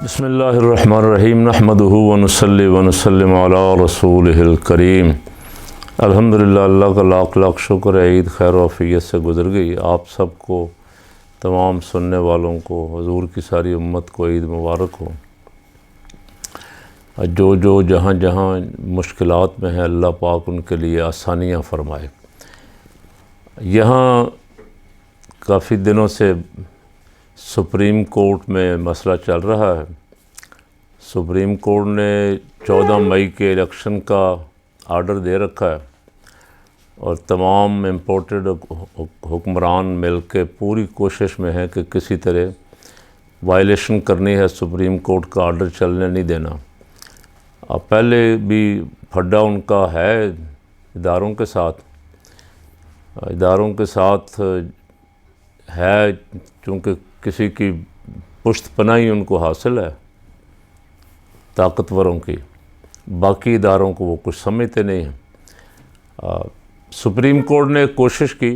बिस्मिल्लाहिर्रहमानिर्रहीम नहमदुहु व नुसल्ली व नुसल्लिमु अला रसूलिहिल करीम। अल्हम्दुलिल्लाह, अल्लाह का लाख लाख शुक्र है, ईद खैर वाफियत से गुज़र गई। आप सबको, तमाम सुनने वालों को, हुजूर की सारी उम्मत को ईद मुबारक हो। जो जहाँ जहाँ मुश्किलात में है, अल्लाह पाक उनके लिए आसानियाँ फ़रमाए। यहाँ काफ़ी दिनों से सुप्रीम कोर्ट में मसला चल रहा है। सुप्रीम कोर्ट ने 14 मई के इलेक्शन का आर्डर दे रखा है और तमाम इम्पोर्टेड हुक्मरान मिल के पूरी कोशिश में है कि किसी तरह वायलेशन करनी है, सुप्रीम कोर्ट का आर्डर चलने नहीं देना। अब पहले भी फड्डा उनका है इदारों के साथ है, चूँकि किसी की पुश्त पनाही उनको हासिल है ताकतवरों की, बाकी इदारों को वो कुछ समझते नहीं हैं। सुप्रीम कोर्ट ने कोशिश की,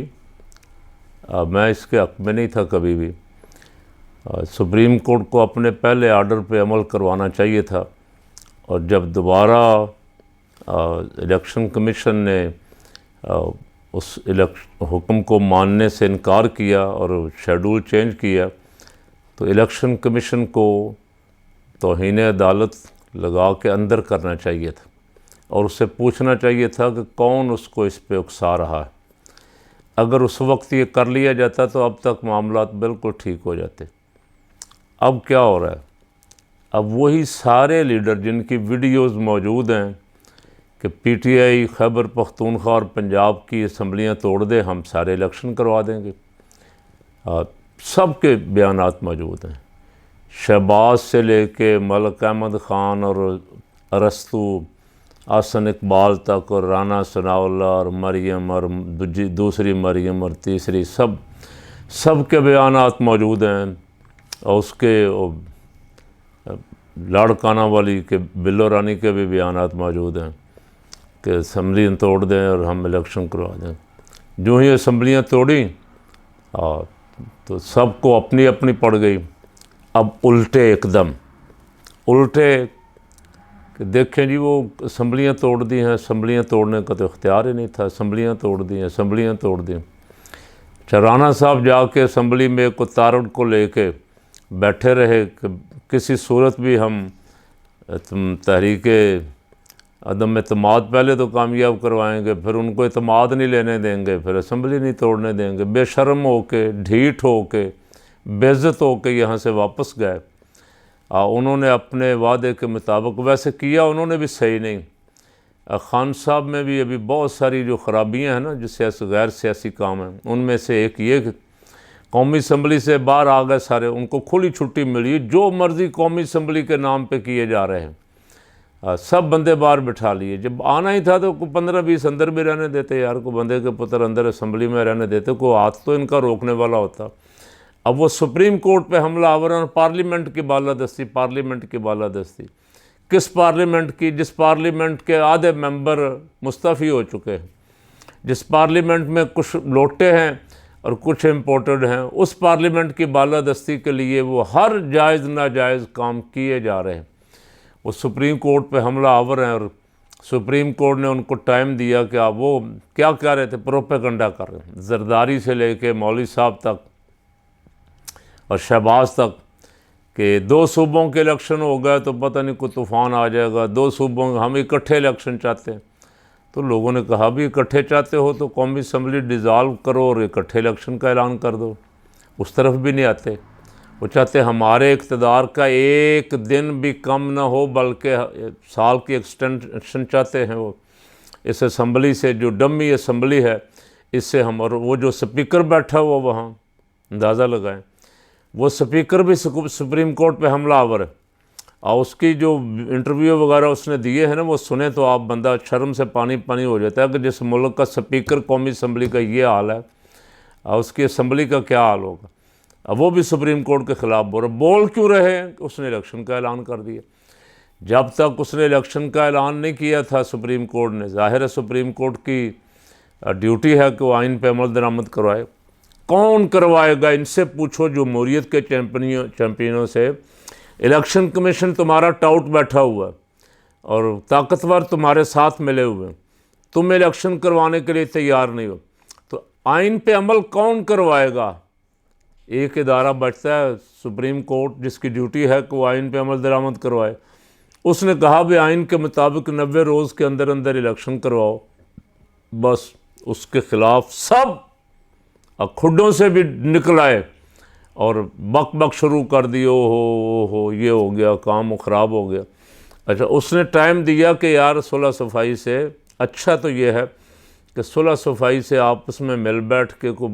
मैं इसके हक़ में नहीं था कभी भी। सुप्रीम कोर्ट को अपने पहले आर्डर पे अमल करवाना चाहिए था, और जब दोबारा इलेक्शन कमीशन ने उस हुक्म को मानने से इनकार किया और शेड्यूल चेंज किया, तो इलेक्शन कमीशन को तौहीन अदालत लगा के अंदर करना चाहिए था और उससे पूछना चाहिए था कि कौन उसको इस पे उकसा रहा है। अगर उस वक्त ये कर लिया जाता तो अब तक मामलात बिल्कुल ठीक हो जाते। अब क्या हो रहा है? अब वही सारे लीडर जिनकी वीडियोस मौजूद हैं कि पीटीआई, खैबर पख्तूनख्वा और पंजाब की असम्बलियाँ तोड़ दे, हम सारे इलेक्शन करवा देंगे। सब के बयानात मौजूद हैं, शहबाज से लेके मलिक अहमद ख़ान और अरस्तु, आसन इकबाल तक, और राना सनाउल्लाह और मरियम और दूसरी मरियम और तीसरी, सब के बयानात मौजूद हैं। और उसके लाड़काना वाली के बिल्लो रानी के भी बयानात मौजूद हैं कि असम्बलियाँ तोड़ दें और हम इलेक्शन करवा दें। जो ही असम्बलियाँ तोड़ी तो सबको अपनी अपनी पड़ गई। अब उल्टे, एकदम उल्टे कि देखें जी, वो असम्बलियाँ तोड़ दी हैं, असम्बलियाँ तोड़ने का तो इख्तियार ही नहीं था, असम्बलियाँ तोड़ दी, असम्बलियाँ तोड़ दी। राना साहब जाके असम्बली में एक तारुड को लेके बैठे रहे कि किसी सूरत भी हम तहरीके अदम एतमाद पहले तो कामयाब करवाएंगे, फिर उनको एतमाद नहीं लेने देंगे, फिर असम्बली नहीं तोड़ने देंगे। बेशर्म होके, ढीठ होके, बेइज्जत होके यहाँ से वापस गए। उन्होंने अपने वादे के मुताबिक वैसे किया, उन्होंने भी सही नहीं। खान साहब में भी अभी बहुत सारी जो ख़राबियाँ हैं ना, जो गैर सियासी काम हैं, उनमें से एक ये कि कौमी असम्बली से बाहर आ गए सारे, उनको खुली छुट्टी मिली, जो मर्ज़ी कौमी असम्बली के नाम पे किए जा रहे हैं। सब बंदे बाहर बिठा लिए। जब आना ही था तो 15-20 अंदर भी रहने देते यार, को बंदे के पुत्र अंदर असम्बली में रहने देते, को हाथ तो इनका रोकने वाला होता। अब वो सुप्रीम कोर्ट पे हमला आवर, पार्लियामेंट की बालादस्ती किस पार्लियामेंट की? जिस पार्लियामेंट के आधे मेंबर मुस्तफ़ी हो चुके हैं, जिस पार्लियामेंट में कुछ लोटे हैं और कुछ इम्पोर्टेड हैं, उस पार्लियामेंट की बालादस्ती के लिए वो हर जायज़ नाजायज़ काम किए जा रहे हैं। वो सुप्रीम कोर्ट पे हमला आवर हैं और सुप्रीम कोर्ट ने उनको टाइम दिया कि आप वो क्या कह रहे थे, प्रोपेगंडा कर रहे हैं। जरदारी से लेके मौलवी साहब तक और शहबाज तक कि 2 सूबों के इलेक्शन हो गए तो पता नहीं कोई तूफ़ान आ जाएगा, 2 सूबों हम इकट्ठे इलेक्शन चाहते हैं। तो लोगों ने कहा भी इकट्ठे चाहते हो तो कौमी असम्बली डिज़ाल्व करो और इकट्ठे इलेक्शन का ऐलान कर दो। उस तरफ भी नहीं आते। वो चाहते हमारे इक़्तिदार का एक दिन भी कम ना हो, बल्कि साल की एक्सटेंशन चाहते हैं। वो इस असम्बली से, जो डमी असम्बली है, इससे हम, और वो जो स्पीकर बैठा हुआ वहाँ, अंदाज़ा लगाएं, वो स्पीकर भी सुप्रीम कोर्ट पे हमला आवर है। और उसकी जो इंटरव्यू वगैरह उसने दिए हैं ना, वो सुने तो आप बंदा शर्म से पानी पानी हो जाता है कि जिस मुल्क का स्पीकर कौमी असम्बली का ये हाल है, और उसकी असम्बली का क्या हाल होगा। अब वो भी सुप्रीम कोर्ट के ख़िलाफ़ बोल क्यों रहे? उसने इलेक्शन का ऐलान कर दिया। जब तक उसने इलेक्शन का ऐलान नहीं किया था सुप्रीम कोर्ट ने, ज़ाहिर है सुप्रीम कोर्ट की ड्यूटी है कि वो आइन पे अमल दरामद करवाए। कौन करवाएगा? इनसे पूछो, जमहूरियत के चैंपियनों से, इलेक्शन कमीशन तुम्हारा टाउट बैठा हुआ है और ताकतवर तुम्हारे साथ मिले हुए हैं, तुम इलेक्शन करवाने के लिए तैयार नहीं हो, तो आइन पे अमल कौन करवाएगा? एक इदारा बचता है सुप्रीम कोर्ट, जिसकी ड्यूटी है कि वो आइन पे अमल दरामद करवाए। उसने कहा भी आइन के मुताबिक 90 रोज़ के अंदर अंदर इलेक्शन करवाओ। बस उसके ख़िलाफ़ सब खुड्डों से भी निकल आए और बक बक शुरू कर दिए, हो ये हो गया, काम ख़राब हो गया। अच्छा, उसने टाइम दिया कि यार सुलह सफाई से अच्छा तो ये है कि सुलह सफाई से आपस में मिल बैठ के को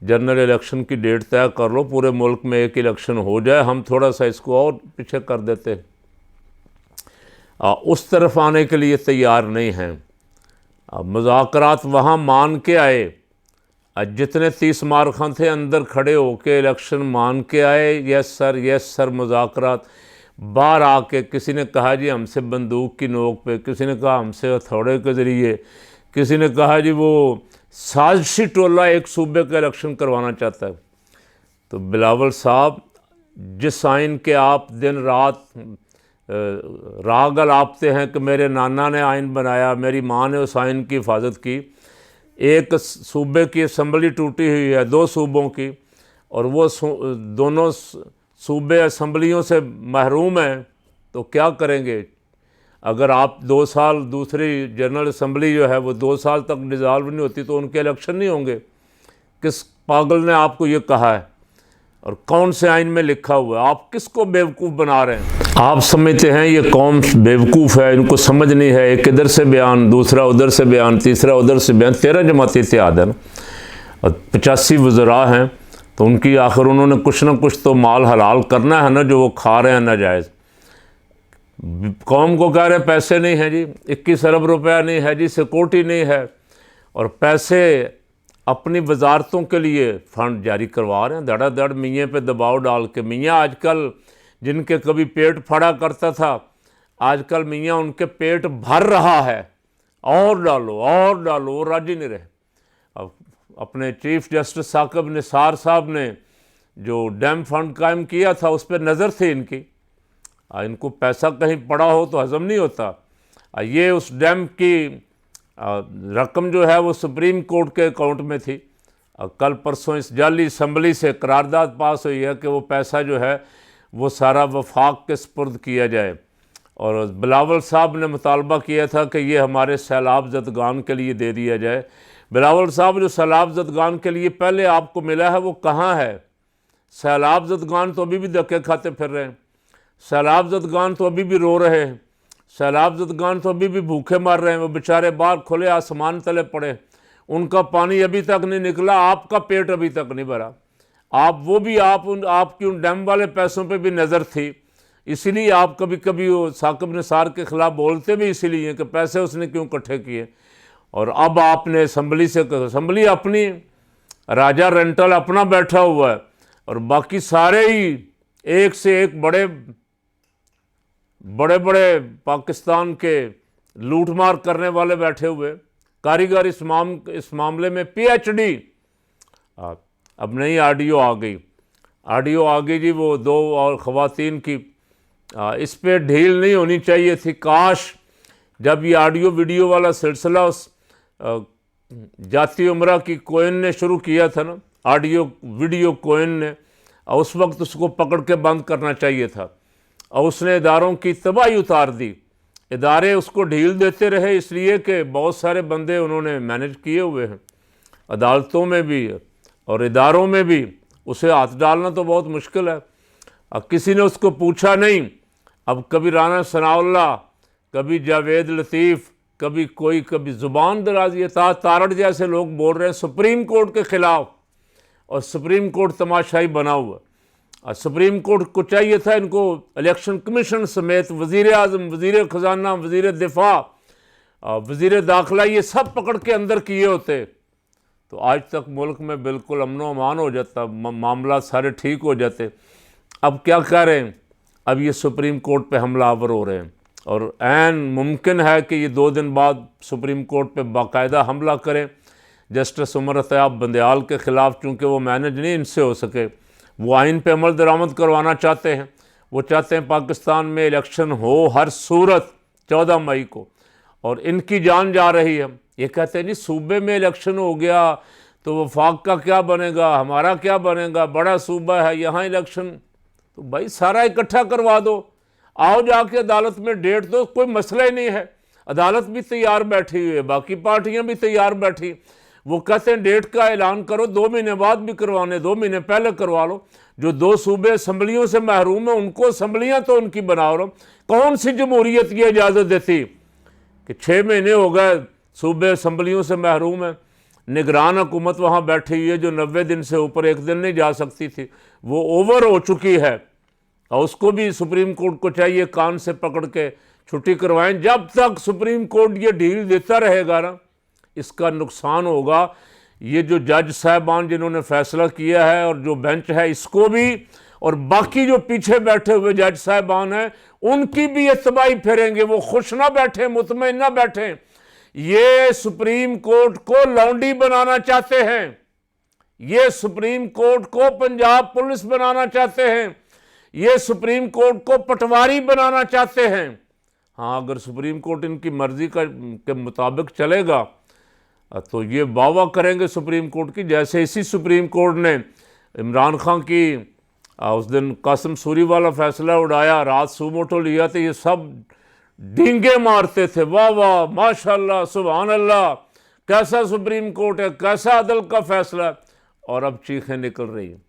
जनरल इलेक्शन की डेट तय कर लो, पूरे मुल्क में एक इलेक्शन हो जाए, हम थोड़ा सा इसको और पीछे कर देते। उस तरफ आने के लिए तैयार नहीं हैं। मुज़ाकरात वहाँ मान के आए, जितने 30 मारखां थे अंदर खड़े होके इलेक्शन मान के आए, यस सर मुज़ाकरात। बाहर आके किसी ने कहा जी हमसे बंदूक की नोक पे, किसी ने कहा हमसे हथौड़े के ज़रिए, किसी ने कहा जी वो साजिशी टोला एक सूबे का इलेक्शन करवाना चाहता है। तो बिलावल साहब, जिस आइन के आप दिन रात राग अलापते हैं कि मेरे नाना ने आइन बनाया, मेरी माँ ने उस आइन की हिफाजत की, एक सूबे की असम्बली टूटी हुई है 2 सूबों की, और वो दोनों सूबे असम्बलियों से महरूम हैं, तो क्या करेंगे? अगर आप 2 साल दूसरी जनरल असम्बली जो है वो 2 साल तक डिज़ाल्व नहीं होती तो उनके इलेक्शन नहीं होंगे। किस पागल ने आपको ये कहा है और कौन से आइन में लिखा हुआ है? आप किसको बेवकूफ़ बना रहे हैं? आप समझते हैं ये कौम बेवकूफ़ है, इनको समझ नहीं है, एक इधर से बयान, दूसरा उधर से बयान, तीसरा उधर से बयान। 13 जमाती इत्तेहाद है ना, और 85 वज़रा हैं, तो उनकी आखिर उन्होंने कुछ ना कुछ तो माल हलाल करना है ना, जो वो खा रहे हैं नाजायज़। कौम को कह रहे पैसे नहीं हैं जी, 21 अरब रुपया नहीं है जी, सिक्योरिटी नहीं है, और पैसे अपनी वजारतों के लिए फ़ंड जारी करवा रहे हैं धड़ाधड़ मियाँ पे दबाव डाल के। मियाँ आजकल जिनके कभी पेट फड़ा करता था, आजकल मियाँ उनके पेट भर रहा है, और डालो, वो राजी नहीं रहे। अब अपने चीफ जस्टिस साकिब निसार साहब ने जो डैम फंड कायम किया था उस पर नज़र थी इनकी। इनको पैसा कहीं पड़ा हो तो हज़म नहीं होता। ये उस डैम की रकम जो है वो सुप्रीम कोर्ट के अकाउंट में थी। कल परसों इस जाली असम्बली से करारदाद पास हुई है कि वो पैसा जो है वो सारा वफाक के सपुर्द किया जाए। और बिलावल साहब ने मुतालबा किया था कि ये हमारे सैलाब ज़दगान के लिए दे दिया जाए। बिलावल साहब, जो सैलाब ज़दगान के लिए पहले आपको मिला है वो कहाँ है? सैलाब ज़दगान तो अभी भी धक्के खाते फिर रहे हैं, सैलाब ज़दगान तो अभी भी रो रहे हैं, सैलाब ज़दगान तो अभी भी भूखे मर रहे हैं। वो बेचारे बाहर खुले आसमान तले पड़े, उनका पानी अभी तक नहीं निकला, आपका पेट अभी तक नहीं भरा। आपकी उन डैम वाले पैसों पे भी नज़र थी, इसीलिए आप कभी कभी वो साकिब निसार के ख़िलाफ़ बोलते भी इसीलिए कि पैसे उसने क्यों इकट्ठे किए। और अब आपने असम्बली अपनी, राजा रेंटल अपना बैठा हुआ है, और बाकी सारे ही एक से एक बड़े बड़े पाकिस्तान के लूटमार करने वाले बैठे हुए। कारीगर इस मामले में PhD। अब नई ऑडियो आ गई जी, वो 2 और ख़वातीन की। इस पे ढील नहीं होनी चाहिए थी। काश जब ये ऑडियो वीडियो वाला सिलसिला उस जाती उमरा की कोइन ने शुरू किया था ना, ऑडियो वीडियो कोइन ने, उस वक्त उसको पकड़ के बंद करना चाहिए था। और उसने इदारों की तबाही उतार दी। इदारे उसको ढील देते रहे इसलिए कि बहुत सारे बंदे उन्होंने मैनेज किए हुए हैं, अदालतों में भी और इदारों में भी। उसे हाथ डालना तो बहुत मुश्किल है। अब किसी ने उसको पूछा नहीं। अब कभी राना सनाउल्लाह, कभी जावेद लतीफ़, कभी ज़ुबान दराज़ी तारड़ जैसे लोग बोल रहे हैं सुप्रीम कोर्ट के ख़िलाफ़, और सुप्रीम कोर्ट तमाशाई बना हुआ। सुप्रीम कोर्ट को चाहिए था इनको इलेक्शन कमीशन समेत वज़ीर आज़म, वज़ीर ख़जाना, वज़ीर दिफा, वज़ीर दाखिला, ये सब पकड़ के अंदर किए होते तो आज तक मुल्क में बिल्कुल अमन अमान हो जाता, मामला सारे ठीक हो जाते। अब क्या कह रहे हैं? अब ये सुप्रीम कोर्ट पे हमलावर हो रहे हैं, और ऐन मुमकिन है कि ये 2 दिन बाद सुप्रीम कोर्ट पे बाकायदा हमला करें। जस्टिस उमर अतयाब बंदयाल के ख़िलाफ़, चूँकि वो मैनेज नहीं इनसे हो सके, वो आइन पे अमल दरामद करवाना चाहते हैं, वो चाहते हैं पाकिस्तान में इलेक्शन हो हर सूरत 14 मई को, और इनकी जान जा रही है। ये कहते हैं जी सूबे में इलेक्शन हो गया तो वफाक का क्या बनेगा, हमारा क्या बनेगा, बड़ा सूबा है यहाँ इलेक्शन। तो भाई सारा इकट्ठा करवा दो, आओ जाके अदालत में डेट दो, कोई मसला ही नहीं है। अदालत भी तैयार बैठी हुई है, बाकी पार्टियां भी तैयार बैठी। वो कहते हैं डेट का ऐलान करो, 2 महीने बाद भी करवाने, 2 महीने पहले करवा लो। जो 2 सूबे असम्बलियों से महरूम है उनको असम्बलियाँ तो उनकी बना लो। कौन सी जमहूरियत ये इजाज़त देती कि 6 महीने हो गए सूबे असम्बलियों से महरूम है, निगरान हुकूमत वहाँ बैठी हुई है जो 90 दिन से ऊपर 1 दिन नहीं जा सकती थी, वो ओवर हो चुकी है, और उसको भी सुप्रीम कोर्ट को चाहिए कान से पकड़ के छुट्टी करवाएं। जब तक सुप्रीम कोर्ट ये ढील देता रहेगा ना, इसका नुकसान होगा। ये जो जज साहबान जिन्होंने फैसला किया है और जो बेंच है इसको भी, और बाकी जो पीछे बैठे हुए जज साहबान हैं उनकी भी ये तबाही फेरेंगे। वो खुश ना बैठे, मुतमईन ना बैठे। ये सुप्रीम कोर्ट को लौंडी बनाना चाहते हैं, ये सुप्रीम कोर्ट को पंजाब पुलिस बनाना चाहते हैं, ये सुप्रीम कोर्ट को पटवारी बनाना चाहते हैं। हाँ, अगर सुप्रीम कोर्ट इनकी मर्जी के मुताबिक चलेगा तो ये वाह करेंगे सुप्रीम कोर्ट की। जैसे इसी सुप्रीम कोर्ट ने इमरान खान की उस दिन कासिम सूरी वाला फैसला उड़ाया, रात सुमोटो लिया, तो ये सब डींगे मारते थे, वाह वाह माशाल्लाह सुभान अल्लाह, कैसा सुप्रीम कोर्ट है, कैसा अदल का फैसला है। और अब चीखें निकल रही हैं।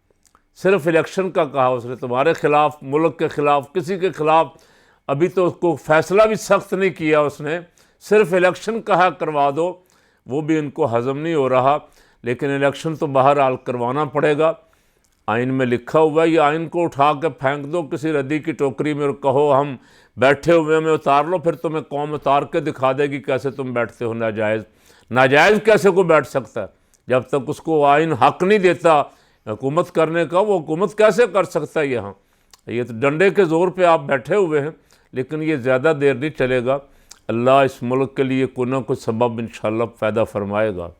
सिर्फ इलेक्शन का कहा उसने, तुम्हारे खिलाफ, मुल्क के खिलाफ, किसी के खिलाफ अभी तो उसको फैसला भी सख्त नहीं किया उसने, सिर्फ इलेक्शन कहा करवा दो, वो भी इनको हजम नहीं हो रहा। लेकिन इलेक्शन तो बहरहाल करवाना पड़ेगा, आइन में लिखा हुआ है। ये आइन को उठा के फेंक दो किसी रद्दी की टोकरी में और कहो हम बैठे हुए में उतार लो, फिर तुम्हें कौम उतार के दिखा देगी कैसे तुम बैठते हो। नाजायज़, नाजायज़ कैसे को बैठ सकता है? जब तक उसको आइन हक नहीं देता हुकूमत करने का, वो हुकूमत कैसे कर सकता है यहाँ? ये तो डंडे के ज़ोर पे आप बैठे हुए हैं, लेकिन ये ज़्यादा देर नहीं चलेगा। अल्लाह इस मुल्क के लिए कोई ना कोई सबब इंशाअल्लाह पैदा फरमाएगा।